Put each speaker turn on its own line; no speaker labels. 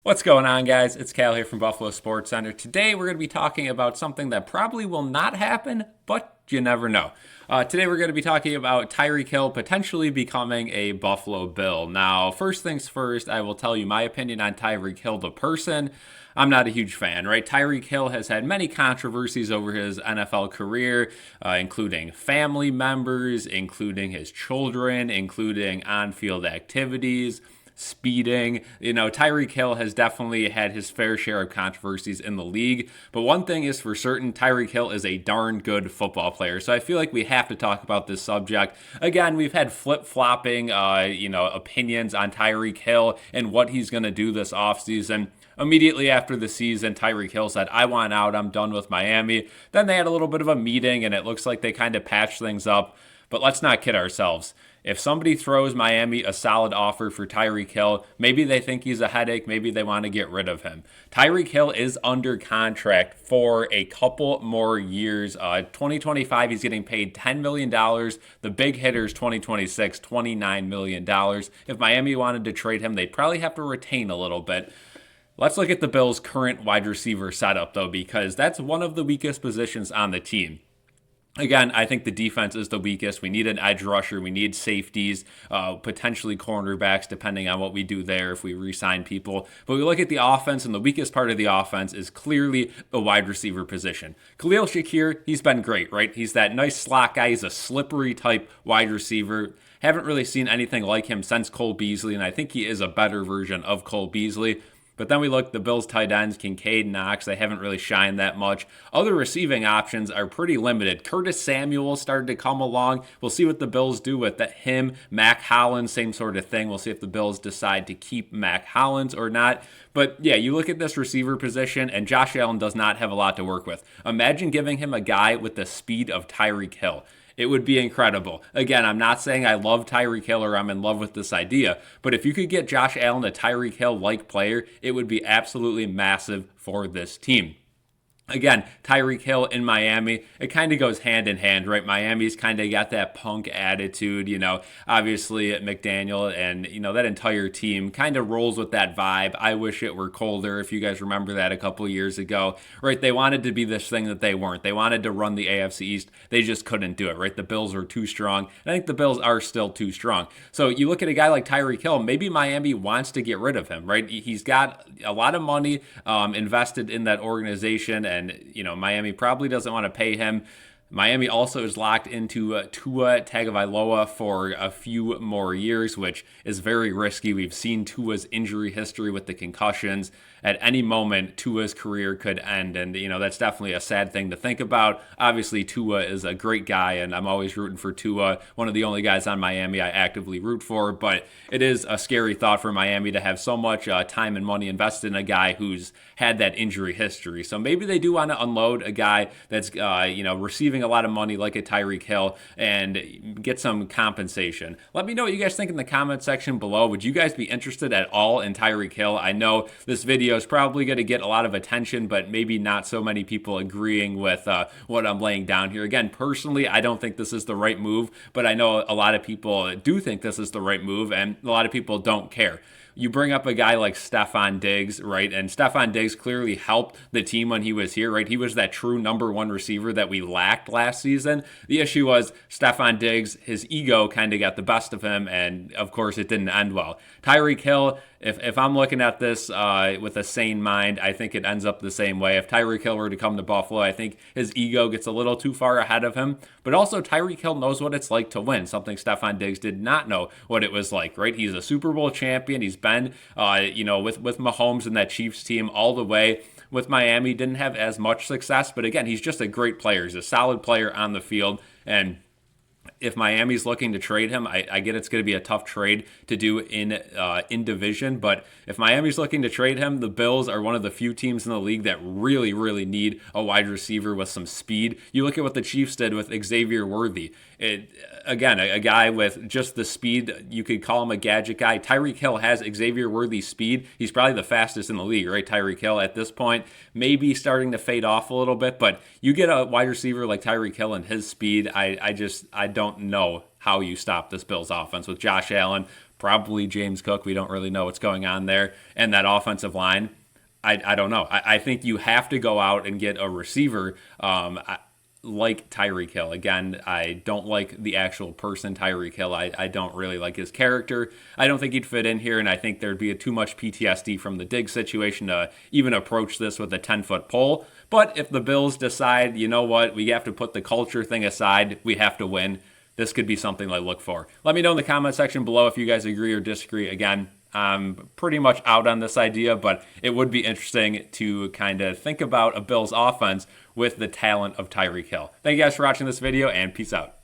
What's going on, guys? It's Cal here from Buffalo Sports Center. Today, we're going to be talking about something that probably will not happen, but you never know. Today, we're going to be talking about Tyreek Hill potentially becoming a Buffalo Bill. Now, first things first, I will tell you my opinion on Tyreek Hill, the person. I'm not a huge fan, right? Tyreek Hill has had many controversies over his NFL career, including family members, including his children, including on field activities, speeding. Tyreek Hill has definitely had his fair share of controversies in the league. But one thing is for certain, Tyreek Hill is a darn good football player. So I feel like we have to talk about this subject. Again, we've had flip-flopping, opinions on Tyreek Hill and what he's going to do this offseason. Immediately after the season, Tyreek Hill said, I want out, I'm done with Miami. Then they had a little bit of a meeting, and it looks like they kind of patched things up. But let's not kid ourselves. If somebody throws Miami a solid offer for Tyreek Hill, maybe they think he's a headache, maybe they want to get rid of him. Tyreek Hill is under contract for a couple more years. 2025, he's getting paid $10 million. The big hitters, 2026, $29 million. If Miami wanted to trade him, they'd probably have to retain a little bit. Let's look at the Bills' current wide receiver setup, though, because that's one of the weakest positions on the team. Again, I think the defense is the weakest. We need an edge rusher. We need safeties, potentially cornerbacks, depending on what we do there if we re-sign people. But we look at the offense, and the weakest part of the offense is clearly the wide receiver position. Khalil Shakir, he's been great, right? He's that nice slot guy. He's a slippery type wide receiver. Haven't really seen anything like him since Cole Beasley, and I think he is a better version of Cole Beasley. But then we look at the Bills' tight ends, Kincaid, Knox. They haven't really shined that much. Other receiving options are pretty limited. Curtis Samuel started to come along. We'll see what the Bills do with him. Mac Hollins, same sort of thing. We'll see if the Bills decide to keep Mac Hollins or not. But yeah, you look at this receiver position, and Josh Allen does not have a lot to work with. Imagine giving him a guy with the speed of Tyreek Hill. It would be incredible. Again, I'm not saying I love Tyreek Hill or I'm in love with this idea, but if you could get Josh Allen a Tyreek Hill-like player, it would be absolutely massive for this team. Again, Tyreek Hill in Miami, it kind of goes hand in hand, right? Miami's kind of got that punk attitude, obviously McDaniel and, that entire team kind of rolls with that vibe. I wish it were colder, if you guys remember that a couple years ago, right? They wanted to be this thing that they weren't. They wanted to run the AFC East. They just couldn't do it, right? The Bills were too strong. I think the Bills are still too strong. So you look at a guy like Tyreek Hill, maybe Miami wants to get rid of him, right? He's got a lot of money invested in that organization, and Miami probably doesn't want to pay him. Miami also is locked into Tua Tagovailoa for a few more years, which is very risky. We've seen Tua's injury history with the concussions. At any moment, Tua's career could end, and that's definitely a sad thing to think about. Obviously, Tua is a great guy, and I'm always rooting for Tua, one of the only guys on Miami I actively root for, but it is a scary thought for Miami to have so much time and money invested in a guy who's had that injury history. So maybe they do want to unload a guy that's receiving a lot of money like a Tyreek Hill and get some compensation. Let me know what you guys think in the comment section below. Would you guys be interested at all in Tyreek Hill? I know this video is probably going to get a lot of attention, but maybe not so many people agreeing with what I'm laying down here. Again, personally, I don't think this is the right move, but I know a lot of people do think this is the right move, and a lot of people don't care. You bring up a guy like Stefon Diggs, right? And Stefon Diggs clearly helped the team when he was here, right? He was that true number one receiver that we lacked last season. The issue was Stefon Diggs, his ego kind of got the best of him, and of course it didn't end well. Tyreek Hill, if I'm looking at this with a sane mind, I think it ends up the same way. If Tyreek Hill were to come to Buffalo, I think his ego gets a little too far ahead of him. But also, Tyreek Hill knows what it's like to win, something Stefon Diggs did not know what it was like, right? He's a Super Bowl champion. He's been, with Mahomes and that Chiefs team all the way. With Miami, didn't have as much success. But again, he's just a great player. He's a solid player on the field. And if Miami's looking to trade him, I get it's going to be a tough trade to do in division. But if Miami's looking to trade him, the Bills are one of the few teams in the league that really, really need a wide receiver with some speed. You look at what the Chiefs did with Xavier Worthy. Again, a guy with just the speed, you could call him a gadget guy. Tyreek Hill has Xavier Worthy's speed. He's probably the fastest in the league, right? Tyreek Hill at this point, maybe starting to fade off a little bit, but you get a wide receiver like Tyreek Hill and his speed, I don't know how you stop this Bills offense with Josh Allen probably James Cook. We don't really know what's going on there. And that offensive line, I don't know. I think you have to go out and get a receiver like Tyreek Hill. Again, I don't like the actual person, Tyreek Hill. I don't really like his character. I don't think he'd fit in here, and I think there'd be too much PTSD from the Diggs situation to even approach this with a 10-foot pole. But if the Bills decide, you know what, we have to put the culture thing aside, we have to win, this could be something I look for. Let me know in the comment section below if you guys agree or disagree. Again, I'm pretty much out on this idea, but it would be interesting to kind of think about a Bills offense with the talent of Tyreek Hill. Thank you guys for watching this video, and peace out.